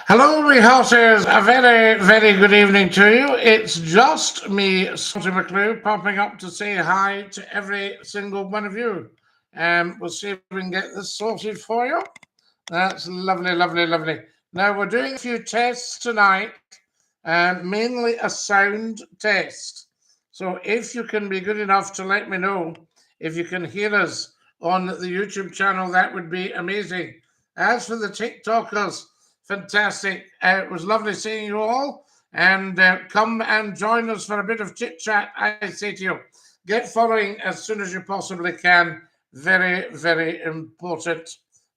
Hello, my horses. A very, very good evening to you. It's just me, Scotty McClue, popping up to say hi to every single one of you. We'll see if we can get this sorted for you. That's lovely, lovely, lovely. Now, we're doing a few tests tonight, mainly a sound test. So, if you can be good enough to let me know if you can hear us on the YouTube channel, that would be amazing. As for the TikTokers, fantastic. It was lovely seeing you all. And come and join us for a bit of chit chat. I say to you, get following as soon as you possibly can. Very, very important.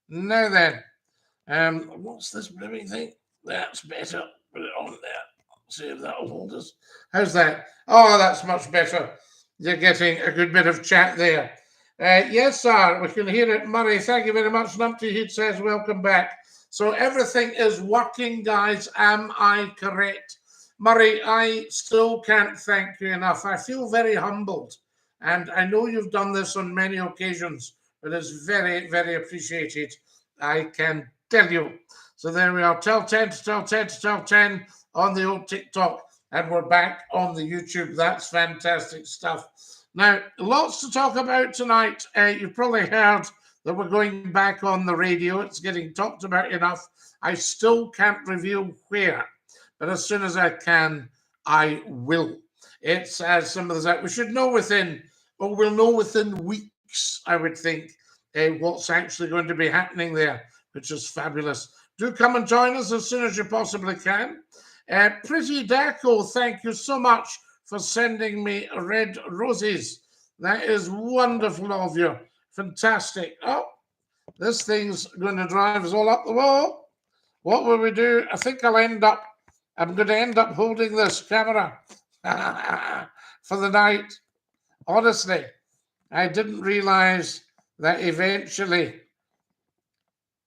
Now then, what's this blooming thing? That's better. Put it on there. See if that'll hold us. How's that? Oh, that's much better. You're getting a good bit of chat there. Yes, sir, we can hear it. Murray, thank you very much. Numpty Heat says, welcome back. So everything is working, guys. Am I correct? Murray, I still can't thank you enough. I feel very humbled. And I know you've done this on many occasions, but it's very, very appreciated. I can tell you. So there we are. Tell 10 to tell 10 to tell 10 on the old TikTok. And we're back on the YouTube. That's fantastic stuff. Now, lots to talk about tonight. You've probably heard that we're going back on the radio. It's getting talked about enough. I still can't reveal where, but as soon as I can, I will. It's as simple as that. We should know within, or we'll know within weeks, I would think, what's actually going to be happening there, which is fabulous. Do come and join us as soon as you possibly can. Pretty Daco, thank you so much for sending me red roses. That is wonderful of you. Fantastic. Oh, this thing's going to drive us all up the wall. What will we do? I think I'm going to end up holding this camera for the night. Honestly, I didn't realize that eventually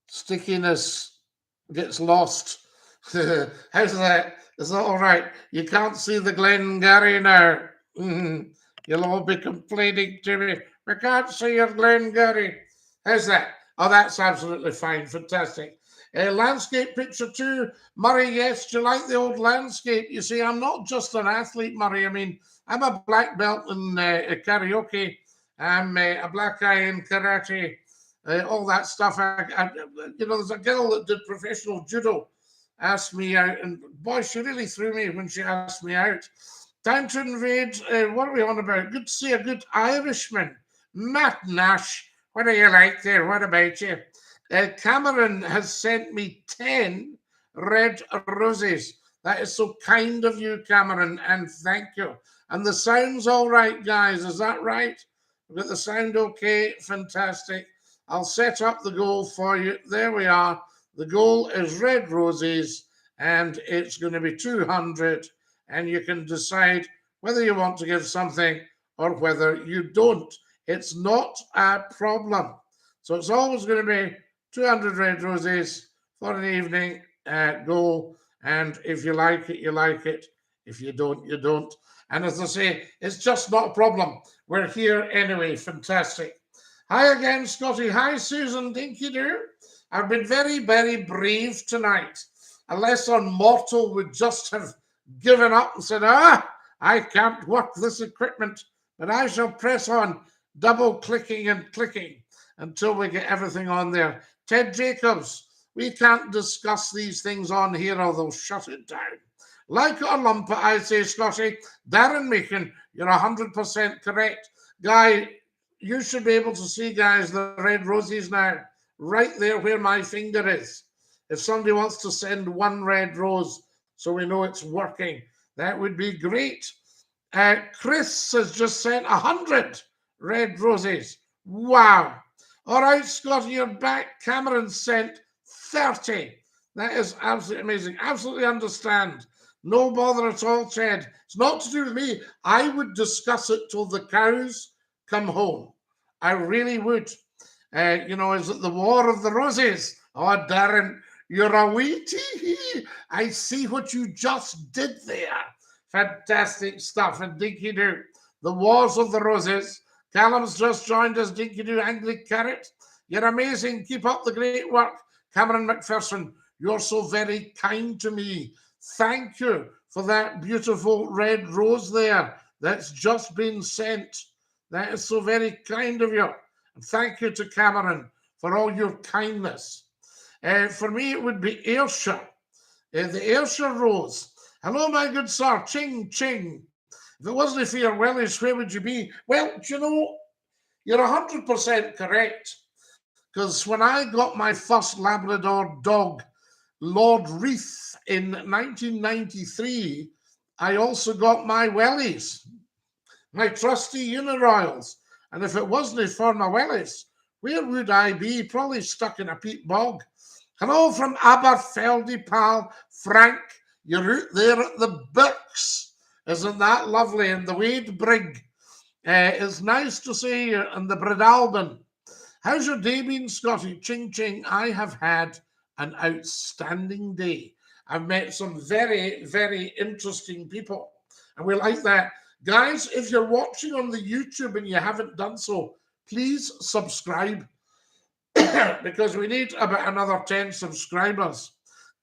stickiness gets lost. How's that? Is that all right? You can't see the Glengarry now. You'll all be complaining to me. We can't see your Glengarry. How's that? Oh, that's absolutely fine. Fantastic. Landscape picture 2. Murray, yes, do you like the old landscape? You see, I'm not just an athlete, Murray. I mean, I'm a black belt in karaoke. I'm a black eye in karate. All that stuff. There's a girl that did professional judo asked me out, and boy, she really threw me when she asked me out. Time to invade. What are we on about? Good to see a good Irishman. Matt Nash. What do you like there? What about you? Cameron has sent me 10 red roses. That is so kind of you, Cameron, and thank you. And the sound's all right, guys. Is that right? We've got the sound okay. Fantastic. I'll set up the goal for you. There we are. The goal is red roses, and it's going to be 200, and you can decide whether you want to give something or whether you don't. It's not a problem. So it's always going to be 200 red roses for an evening goal, and if you like it, you like it. If you don't, you don't. And as I say, it's just not a problem. We're here anyway. Fantastic. Hi again, Scotty. Hi, Susan. DINKY-DOO. I've been very, very brave tonight. A lesser mortal would just have given up and said, I can't work this equipment, but I shall press on, double clicking and clicking until we get everything on there. Ted Jacobs, we can't discuss these things on here or they'll shut it down. Like it or lump it, I say, Scotty. Darren Meekin, you're 100% correct. Guy, you should be able to see, guys, the red roses now. Right there where my finger is. If somebody wants to send one red rose so we know it's working, that would be great. Chris has just sent 100 red roses. Wow. All right, Scotty, you're back. Cameron sent 30. That is absolutely amazing. Absolutely understand. No bother at all, Ted. It's not to do with me. I would discuss it till the cows come home. I really would. Is it the War of the Roses? Oh, Darren, you're a wee tee. I see what you just did there. Fantastic stuff. And DINKY-DOO, the Wars of the Roses. Callum's just joined us. DINKY-DOO, Angry Carrot. You're amazing. Keep up the great work. Cameron McPherson, You're so very kind to me. Thank you for that beautiful red rose there that's just been sent. That is so very kind of you. And thank you to Cameron for all your kindness. For me, it would be Ayrshire, the Ayrshire rose. Hello, my good sir. Ching, ching. If it wasn't for your wellies, where would you be? Well, do you know, you're 100% correct. Because when I got my first Labrador dog, Lord Reith, in 1993, I also got my wellies, my trusty Uniroyals. And if it wasn't for my wellies, where would I be? Probably stuck in a peat bog. Hello from Aberfeldy, pal. Frank, you're out there at the Birks. Isn't that lovely? And the Wade Brig. It's nice to see you in the Bridalban. How's your day been, Scotty? Ching, ching. I have had an outstanding day. I've met some very, very interesting people. And we like that. Guys, if you're watching on the YouTube and you haven't done so, please subscribe because we need about another 10 subscribers.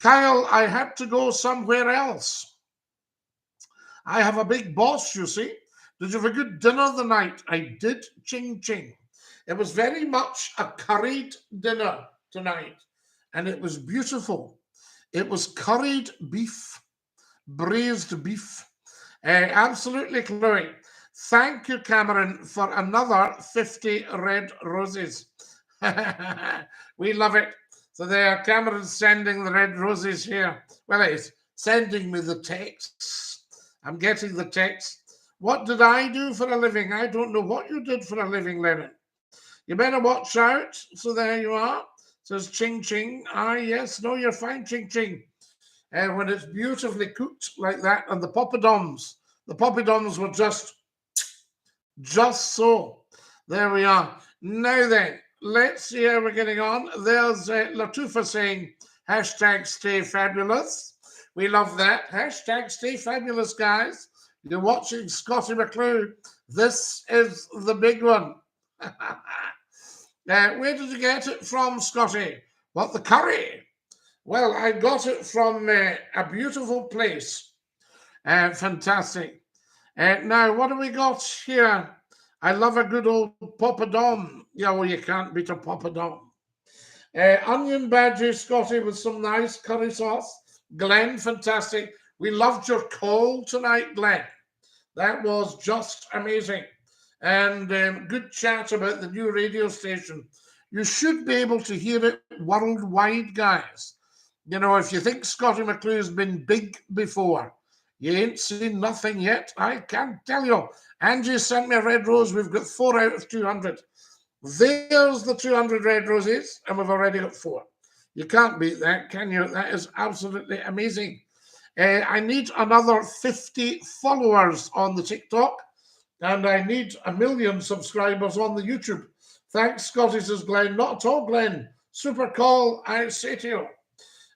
Kyle, I had to go somewhere else. I have a big boss, you see. Did you have a good dinner the night? I did, ching, ching. It was very much a curried dinner tonight, and it was beautiful. It was curried beef, braised beef. Absolutely, Chloe. Thank you, Cameron, for another 50 red roses. We love it. So there, Cameron's sending the red roses here. Well, it's sending me the texts. I'm getting the text. What did I do for a living? I don't know what you did for a living, Lennon. You better watch out. So there you are. Says ching ching. Ah, yes. No, you're fine, ching ching. And when it's beautifully cooked like that, and the poppadoms were just so. There we are. Now then, let's see how we're getting on. There's Latufa saying, hashtag stay fabulous. We love that. Hashtag stay fabulous, guys. You're watching Scottie McClue. This is the big one. Where did you get it from, Scotty? What, the curry? Well, I got it from a beautiful place. Fantastic. Now, what do we got here? I love a good old poppadom. Yeah, well, you can't beat a poppadom. Onion badger, Scotty, with some nice curry sauce. Glenn, fantastic. We loved your call tonight, Glenn. That was just amazing. And good chat about the new radio station. You should be able to hear it worldwide, guys. You know, if you think Scottie McClue's been big before, you ain't seen nothing yet. I can't tell you. Angie sent me a red rose. We've got 4 out of 200. There's the 200 red roses, and we've already got 4. You can't beat that, can you? That is absolutely amazing. I need another 50 followers on the TikTok, and I need 1 million subscribers on the YouTube. Thanks, Scotty, says Glenn. Not at all, Glenn. Super call, I say to you.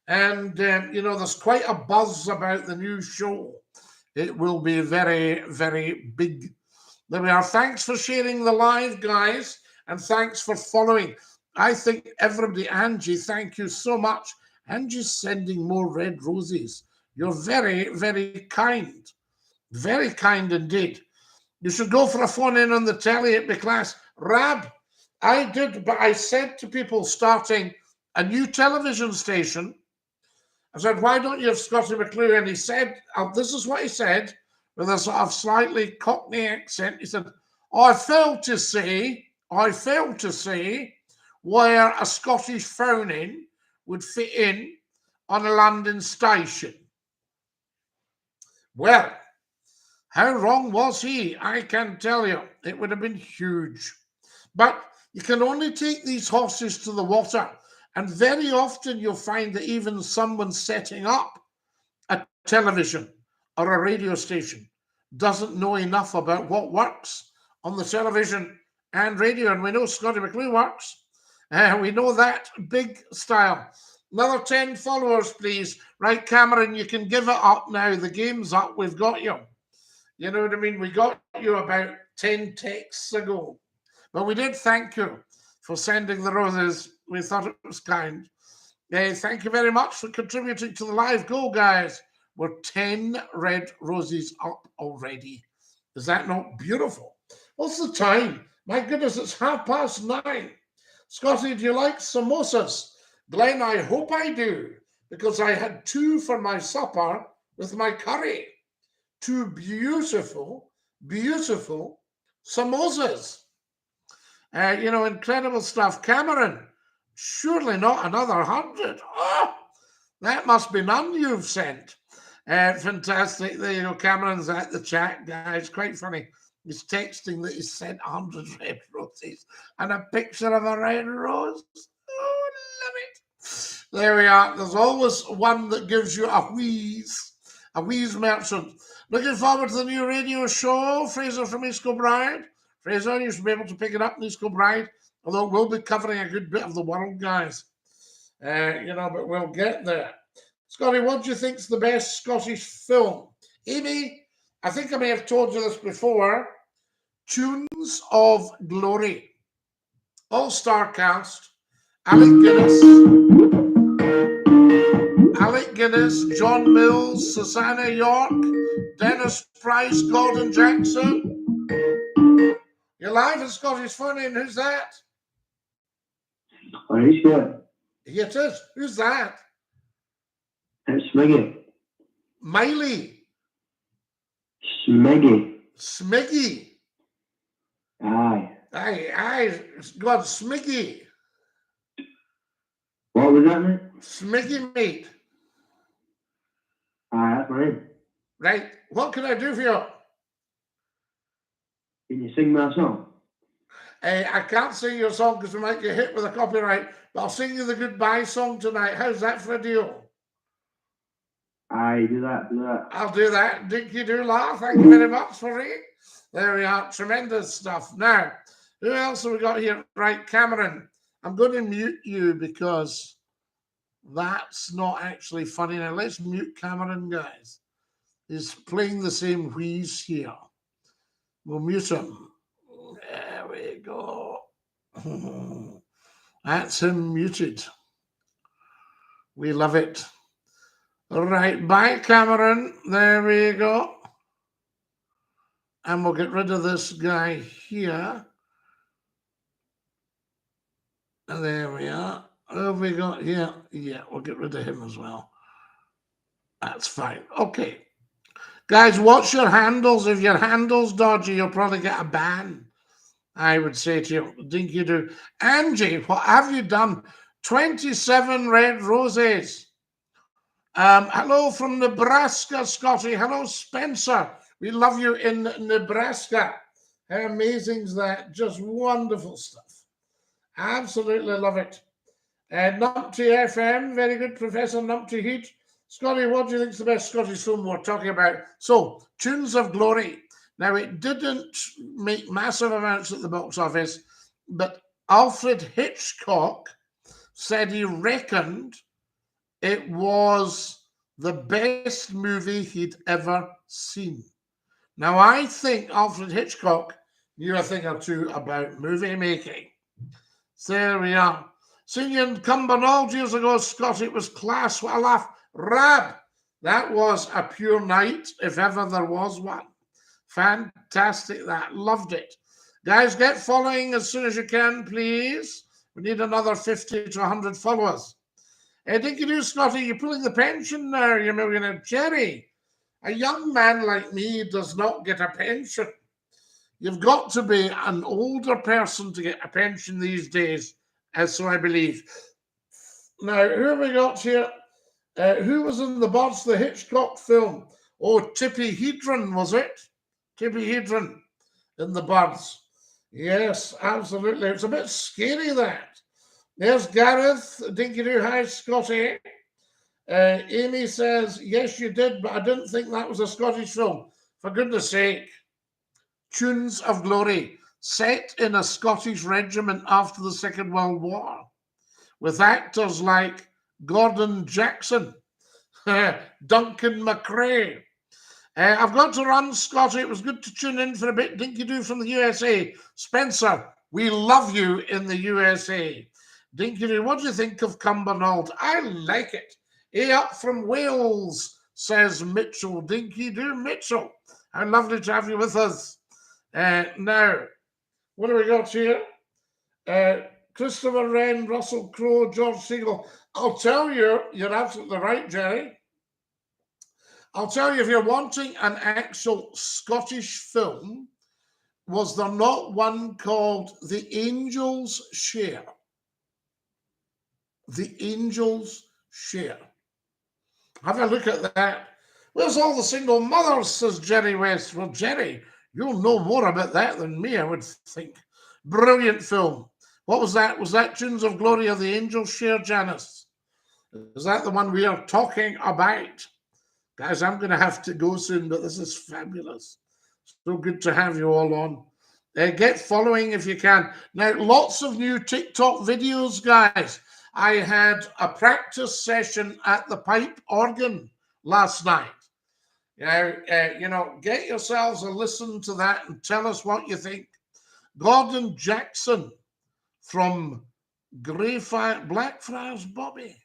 And, you know, there's quite a buzz about the new show. It will be very, very big. There we are. Thanks for sharing the live, guys, and thanks for following. I think everybody, Angie, thank you so much. Angie's sending more red roses. You're very, very kind. Very kind indeed. You should go for a phone in on the telly at my class. Rab, I did, but I said to people starting a new television station, I said, why don't you have Scottie McClue? And he said, this is what he said, with a sort of slightly Cockney accent. He said, I fail to see where a Scottish phone-in would fit in on a London station. Well, how wrong was he? I can tell you, it would have been huge. But you can only take these horses to the water. And very often you'll find that even someone setting up a television or a radio station doesn't know enough about what works on the television and radio. And we know Scottie McClue works. We know that big style. Another 10 followers, please. Right, Cameron, you can give it up now. The game's up. We've got you. You know what I mean? We got you about 10 texts ago. But we did thank you for sending the roses. We thought it was kind. Thank you very much for contributing to the live goal, guys. We're 10 red roses up already. Is that not beautiful? What's the time? My goodness, it's 9:30. Scotty, do you like samosas? Glenn, I hope I do, because I had 2 for my supper with my curry. 2 beautiful, beautiful samosas. Incredible stuff. Cameron, surely not another 100. Oh, that must be none you've sent. Fantastic. There you go. Cameron's at the chat, guys. Quite funny. He's texting that he's sent 100 red roses and a picture of a red rose. Oh, love it. There we are. There's always one that gives you a wheeze merchant. Looking forward to the new radio show. Fraser from East Kilbride. Fraser, you should be able to pick it up in East Kilbride, although we'll be covering a good bit of the world, guys. But we'll get there. Scotty, what do you think's the best Scottish film? Amy, I think I may have told you this before. Tunes of Glory. All-star cast. Alec Guinness, John Mills, Susanna York, Dennis Price, Gordon Jackson. You're live at Scottish Funny, and who's that? Are you sure? Yeah, it is. Who's that? It's Smiggy. Miley. Smiggy. Aye. God, Smiggy. What was that, mate? Smiggy, mate. Aye, that's right. Right. What can I do for you? Can you sing me a song? I can't sing your song because we might get hit with a copyright, but I'll sing you the goodbye song tonight. How's that for a deal? Aye, do that. I'll do that. Dinky-Doo laugh. Thank you very much for it. There we are. Tremendous stuff. Now, who else have we got here? Right, Cameron. I'm going to mute you because that's not actually funny. Now, let's mute Cameron, guys. He's playing the same wheeze here. We'll mute him. There we go. That's him muted. We love it. All right, bye, Cameron. There we go. And we'll get rid of this guy here. And there we are. What have we got here? Yeah, we'll get rid of him as well. That's fine. Okay. Guys, watch your handles. If your handle's dodgy, you'll probably get a ban. I would say to you, Dinky-Doo. Angie, what have you done? 27 red roses. Hello from Nebraska, Scotty. Hello, Spencer. We love you in Nebraska. How amazing is that? Just wonderful stuff. Absolutely love it. Numpty FM, very good, Professor Numpty Heat. Scotty, what do you think is the best Scottish film we're talking about? So, Tunes of Glory. Now, it didn't make massive amounts at the box office, but Alfred Hitchcock said he reckoned it was the best movie he'd ever seen. Now, I think Alfred Hitchcock knew a thing or two about movie making. So there we are. Seen you in Cumbernauld years ago, Scott. It was class. What a laugh. Rab, that was a pure night, if ever there was one. Fantastic, that. Loved it. Guys, get following as soon as you can, please. We need another 50 to 100 followers. Dinky-Doo, Scotty, you're pulling the pension now, you millionaire. Jerry, a young man like me does not get a pension. You've got to be an older person to get a pension these days, as so I believe. Now, who have we got here? Who was in the box, the Hitchcock film? Oh, Tippi Hedren, was it? Tippi Hedren in the buds. Yes, absolutely. It's a bit scary, that. There's Gareth. Dinky-Doo, hi, Scotty. Amy says, yes, you did, but I didn't think that was a Scottish film. For goodness sake. Tunes of Glory, set in a Scottish regiment after the Second World War, with actors like Gordon Jackson, Duncan McCrae. I've got to run, Scotty. It was good to tune in for a bit. Dinky-Doo from the USA. Spencer, we love you in the USA. Dinky-Doo, what do you think of Cumbernauld? I like it. Up from Wales, says Mitchell. Dinky-Doo Mitchell. How lovely to have you with us. Now, what do we got here? Christopher Wren, Russell Crowe, George Siegel. I'll tell you, you're absolutely right, Jerry. I'll tell you, if you're wanting an actual Scottish film, was there not one called The Angel's Share? The Angel's Share. Have a look at that. Where's all the single mothers, says Jerry West. Well, Jerry, you'll know more about that than me, I would think. Brilliant film. What was that? Was that Tunes of Glory of the Angel's Share, Janice? Is that the one we are talking about? Guys, I'm going to have to go soon, but this is fabulous. So good to have you all on. Get following if you can. Now, lots of new TikTok videos, guys. I had a practice session at the pipe organ last night. Get yourselves a listen to that and tell us what you think. Gordon Jackson from Blackfriars Bobby.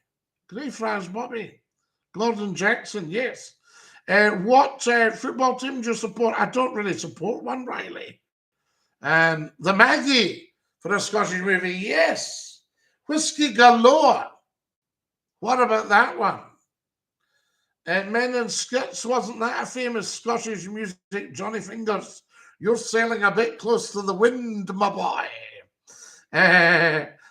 Greyfriars Bobby. Gordon Jackson, yes. What football team do you support? I don't really support one, Riley. The Maggie for a Scottish movie, yes. Whiskey Galore. What about that one? Men and Skits, wasn't that a famous Scottish music? Johnny Fingers, you're sailing a bit close to the wind, my boy.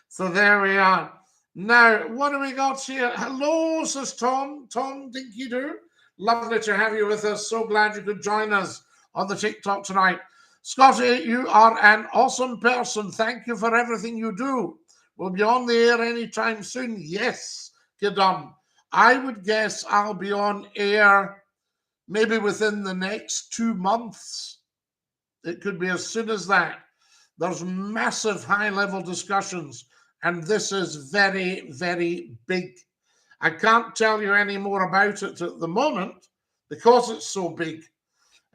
So there we are. Now, what do we got here? Hello, says Tom. Tom Dinky-Doo. Lovely to have you with us. So glad you could join us on the TikTok tonight. Scotty, you are an awesome person. Thank you for everything you do. We'll be on the air anytime soon. Yes, Kidon. I would guess I'll be on air maybe within the next 2 months. It could be as soon as that. There's massive high-level discussions, and this is very, very big. I can't tell you any more about it at the moment because it's so big.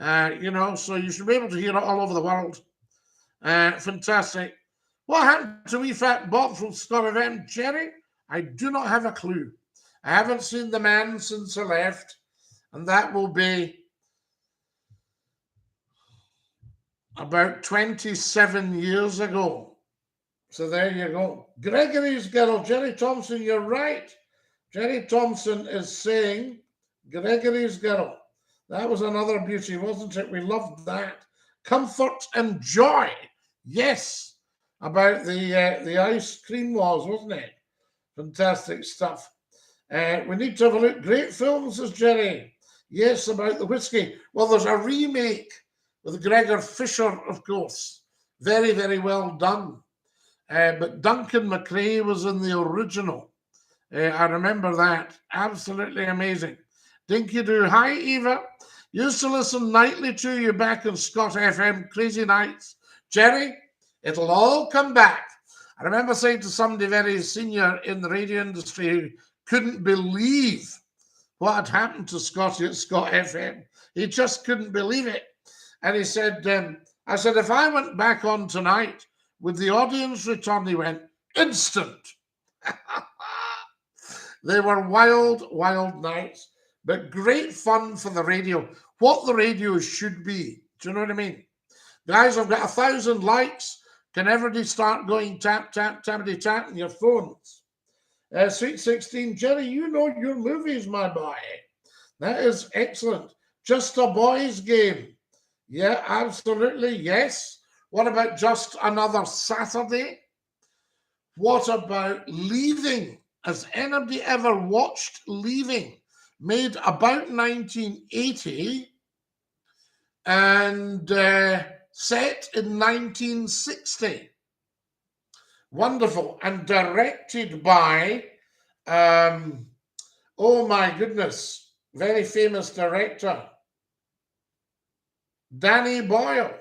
So you should be able to hear it all over the world. Fantastic. What happened to wee fat Bob from Scott FM? Jerry, I do not have a clue. I haven't seen the man since I left, and that will be about 27 years ago. So there you go. Gregory's girl, Jerry Thompson, you're right. Jerry Thompson is saying Gregory's girl. That was another beauty, wasn't it? We loved that. Comfort and joy. Yes. About the ice cream walls, wasn't it? Fantastic stuff. We need to have a look. Great film, says Jerry. Yes, about the whiskey. Well, there's a remake with Gregor Fisher, of course. Very, very well done. But Duncan McCLUE was in the original. I remember that. Absolutely amazing. Dinky-Doo. Hi, Eva. Used to listen nightly to you back in Scott FM. Crazy nights. Jerry, it'll all come back. I remember saying to somebody very senior in the radio industry who couldn't believe what had happened to Scotty at Scott FM. He just couldn't believe it. And he said, I said, if I went back on tonight, would the audience return? He went, instant. They were wild, wild nights, but great fun for the radio. What the radio should be. Do you know what I mean? Guys, I've got 1,000 likes. Can everybody start going tap, tap, tappity, tap on your phones? Sweet 16, Jerry, you know your movies, my boy. That is excellent. Just a boys' game. Yeah, absolutely, yes. What about Just Another Saturday? What about Leaving? Has anybody ever watched Leaving? Made about 1980 and set in 1960. Wonderful. And directed by, oh my goodness, very famous director, Danny Boyle,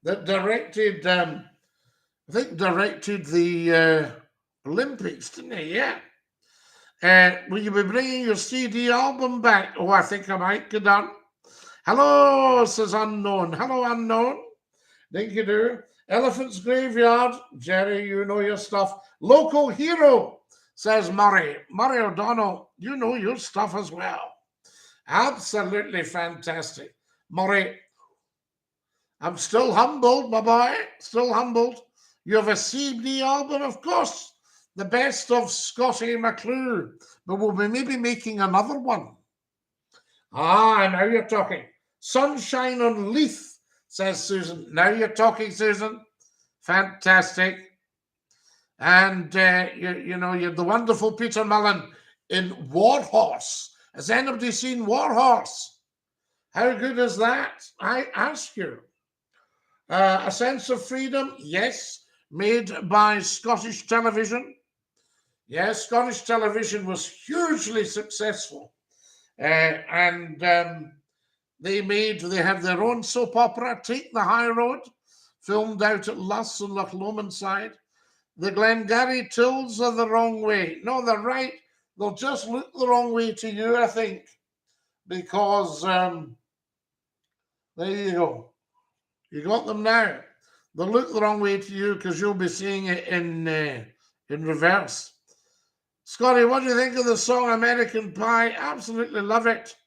that directed, I think directed the Olympics, didn't he? Yeah. Will you be bringing your CD album back? Oh, I think I might get done. Hello, says Unknown. Hello, Unknown. Dinky-Doo. Elephant's Graveyard, Jerry, you know your stuff. Local Hero, says Murray. Murray O'Donnell, you know your stuff as well. Absolutely fantastic. Murray, I'm still humbled, my boy, still humbled. You have a CD album, of course, the best of Scottie McCLUE, but we'll be maybe making another one. Ah, now you're talking. Sunshine on Leith, says Susan. Now you're talking, Susan. Fantastic. And, you know, you're the wonderful Peter Mullen in Warhorse. Has anybody seen Warhorse? How good is that? I ask you. A Sense of Freedom, yes, made by Scottish Television. Yes, Scottish Television was hugely successful. They have their own soap opera, Take the High Road, filmed out at Luss and Loch Lomond side. The Glengarry Tills are the wrong way. No, they're right. They'll just look the wrong way to you, I think, because there you go. You got them now. They'll look the wrong way to you because you'll be seeing it in reverse. Scotty, what do you think of the song American Pie? Absolutely love it.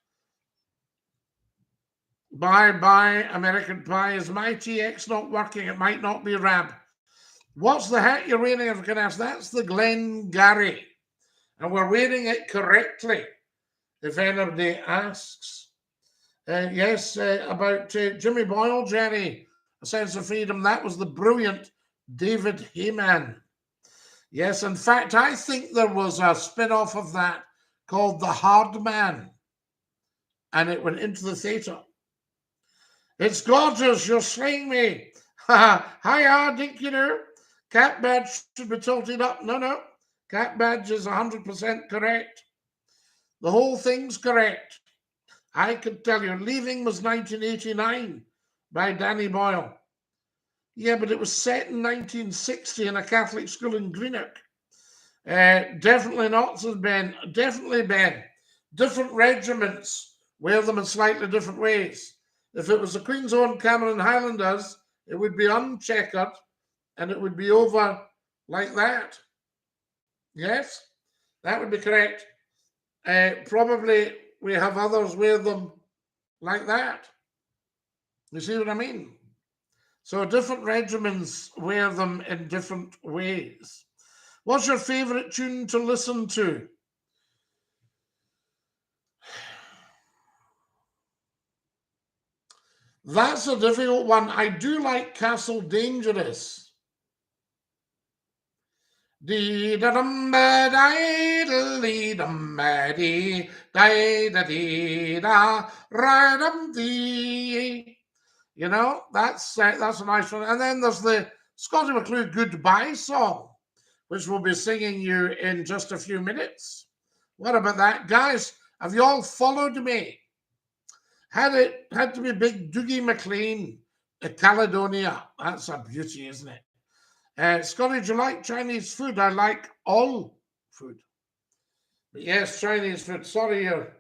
Bye bye, American Pie. Is my TX not working? It might not be RAM. What's the hat you're wearing, if I can ask? That's the Glengarry. And we're wearing it correctly, if anybody asks. Yes, about Jimmy Boyle, Jerry, A Sense of Freedom. That was the brilliant David Heyman. Yes, in fact, I think there was a spin-off of that called The Hard Man, and it went into the theatre. It's gorgeous, you're slaying me. Hiya, DINKY-DOO. Cat badge should be tilted up. No. Cat badge is 100% correct. The whole thing's correct. I can tell you, Leaving was 1989 by Danny Boyle. Yeah, but it was set in 1960 in a Catholic school in Greenock. Definitely not, says Ben. Definitely, Ben. Different regiments wear them in slightly different ways. If it was the Queen's Own Cameron Highlanders, it would be uncheckered and it would be over like that. Yes, that would be correct. Probably we have others wear them like that. You see what I mean? So different regiments wear them in different ways. What's your favourite tune to listen to? That's a difficult one. I do like Castle Dangerous. You know, that's a nice one. And then there's the Scottie McClue Goodbye song, which we'll be singing you in just a few minutes. What about that? Guys, have you all followed me? Had to be Big Dougie McLean, Caledonia. That's a beauty, isn't it? Scotty, do you like Chinese food? I like all food. But yes, Chinese food. Sorry, here.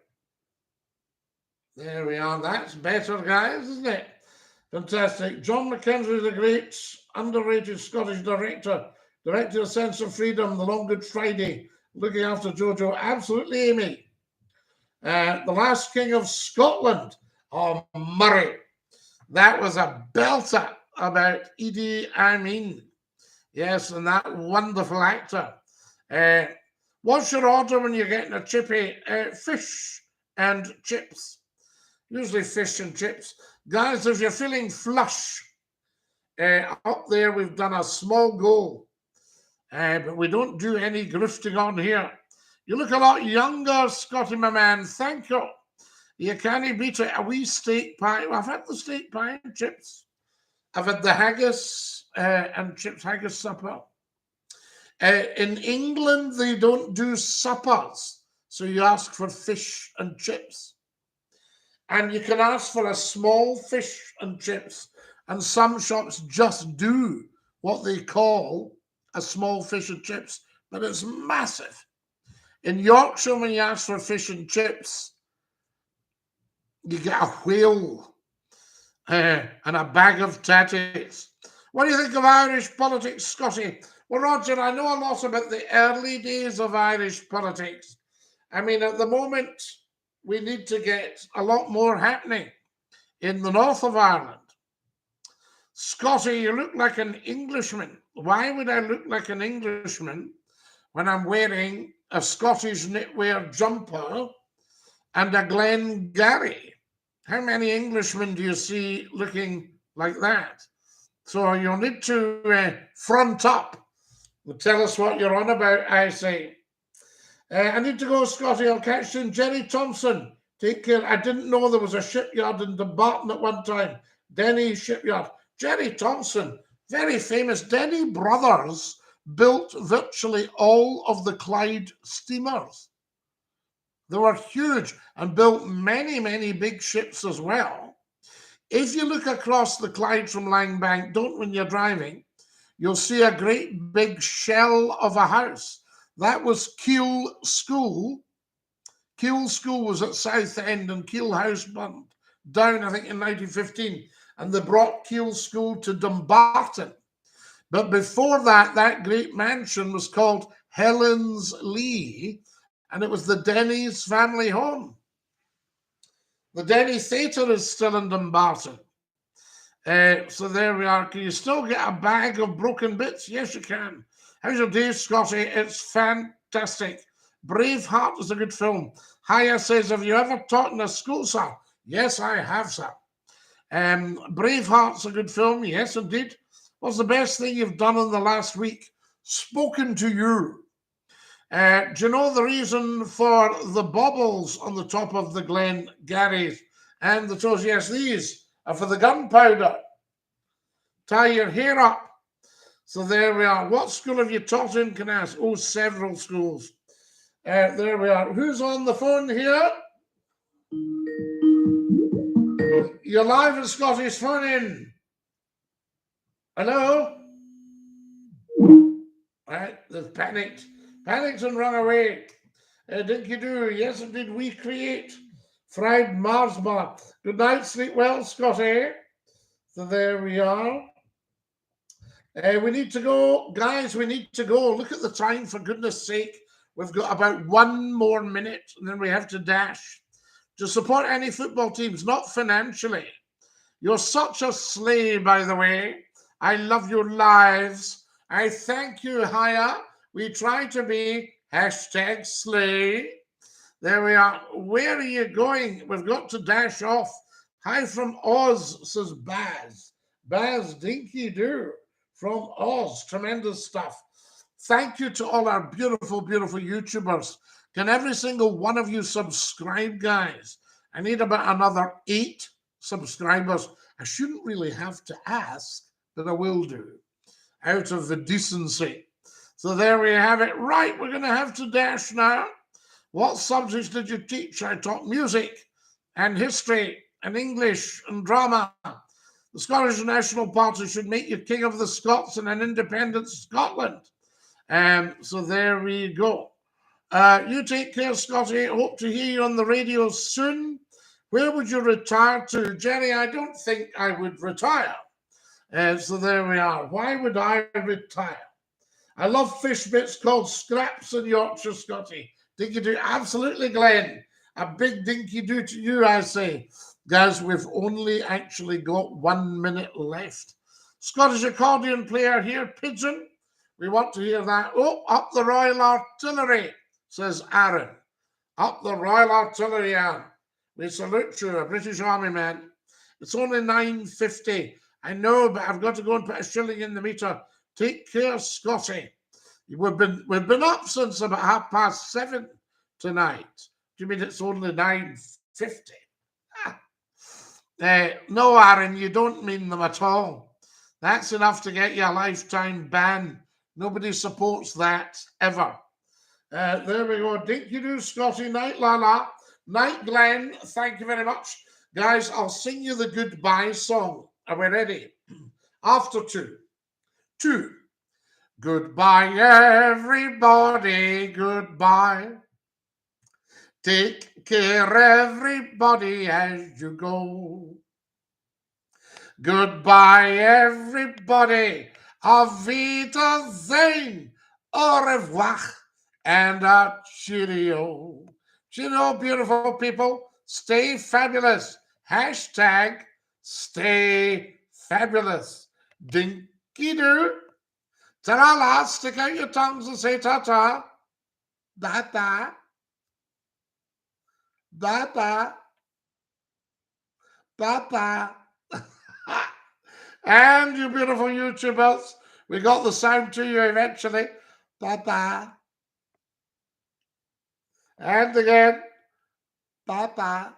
There we are. That's better, guys, isn't it? Fantastic. John McKenzie, the great, underrated Scottish director. Director of Sense of Freedom, The Long Good Friday, looking after Jojo. Absolutely, Amy. The Last King of Scotland. Oh, Murray. That was a belter about Idi Amin. Yes, and that wonderful actor. What's your order when you're getting a chippy? Fish and chips. Usually fish and chips. Guys, if you're feeling flush, up there we've done a small goal. But we don't do any grifting on here. You look a lot younger, Scotty, my man. Thank you. You can't beat it. A wee steak pie. Well, I've had the steak pie and chips. I've had the haggis and chips haggis supper. In England, they don't do suppers. So you ask for fish and chips. And you can ask for a small fish and chips. And some shops just do what they call a small fish and chips. But it's massive. In Yorkshire, when you ask for fish and chips, you get a whale and a bag of tatties. What do you think of Irish politics, Scotty? Well, Roger, I know a lot about the early days of Irish politics. I mean, at the moment, we need to get a lot more happening in the north of Ireland. Scotty, you look like an Englishman. Why would I look like an Englishman when I'm wearing a Scottish knitwear jumper and a Glengarry? How many Englishmen do you see looking like that? So you'll need to front up and tell us what you're on about, I say. I need to go, Scotty. I'll catch you in. Jerry Thompson, take care. I didn't know there was a shipyard in Dumbarton at one time. Denny Shipyard. Jerry Thompson, very famous. Denny Brothers built virtually all of the Clyde steamers. They were huge and built many, many big ships as well. If you look across the Clyde from Langbank, don't when you're driving, you'll see a great big shell of a house. That was Keele School. Keele School was at Southend and Keele House burned down, I think, in 1915. And they brought Keele School to Dumbarton. But before that, that great mansion was called Helen's Lee, and it was the Denny's family home. The Denny Theatre is still in Dumbarton. So there we are. Can you still get a bag of broken bits? Yes, you can. How's your day, Scotty? It's fantastic. Braveheart is a good film. Haya says, have you ever taught in a school, sir? Yes, I have, sir. Braveheart's a good film. Yes, indeed. What's the best thing you've done in the last week? Spoken to you. Do you know the reason for the baubles on the top of the Glengarries and the toes? Yes, these are for the gunpowder. Tie your hair up. So there we are. What school have you taught in, can I ask? Oh, several schools. There we are. Who's on the phone here? You're live at Scottish Phone In. Hello? Right, they've panicked. Panicked and run away. Dinky-Doo, yes indeed, we create. Fried Mars bar. Good night, sleep well, Scotty. So there we are. We need to go. Guys, we need to go. Look at the time, for goodness sake. We've got about 1 more minute, and then we have to dash. To support any football teams, not financially. You're such a slay, by the way. I love your lives. I thank you, Haya. We try to be #slay. There we are. Where are you going? We've got to dash off. Hi from Oz, says Baz. Baz Dinky-Doo from Oz. Tremendous stuff. Thank you to all our beautiful, beautiful YouTubers. Can every single one of you subscribe, guys? I need about another 8 subscribers. I shouldn't really have to ask, but I will do, out of the decency. So there we have it. Right, we're going to have to dash now. What subjects did you teach? I taught music and history and English and drama. The Scottish National Party should make you King of the Scots in an independent Scotland. So there we go. You take care, Scotty. Hope to hear you on the radio soon. Where would you retire to? Jerry, I don't think I would retire. So there we are. Why would I retire? I love fish bits called scraps in Yorkshire, Scotty. Dinky-Doo, absolutely, Glenn. A big Dinky-Doo to you, I say. Guys, we've only actually got 1 minute left. Scottish accordion player here, Pigeon. We want to hear that. Oh, up the Royal Artillery, says Aaron. Up the Royal Artillery, Aaron. We salute you, a British Army man. It's only 9:50. I know, but I've got to go and put a shilling in the meter. Take care, Scotty. We've been up since about 7:30 tonight. Do you mean it's only 9:50? No, Aaron, you don't mean them at all. That's enough to get you a lifetime ban. Nobody supports that, ever. There we go. Dinky-Doo, Scotty. Night, Lala. Night, Glenn. Thank you very much. Guys, I'll sing you the goodbye song. Are we ready? After 2. 2. Goodbye, everybody. Goodbye. Take care, everybody, as you go. Goodbye, everybody. Auf Wiedersehen. Au revoir. And a cheerio. Cheerio, beautiful people. Stay fabulous. Hashtag stay fabulous. Dinky-Doo. Ta-ra-la. Stick out your tongues and say ta-ta. Da-da. Da-da. Da-da. And you beautiful YouTubers, we got the sound to you eventually. Da-da. And again. Da-da.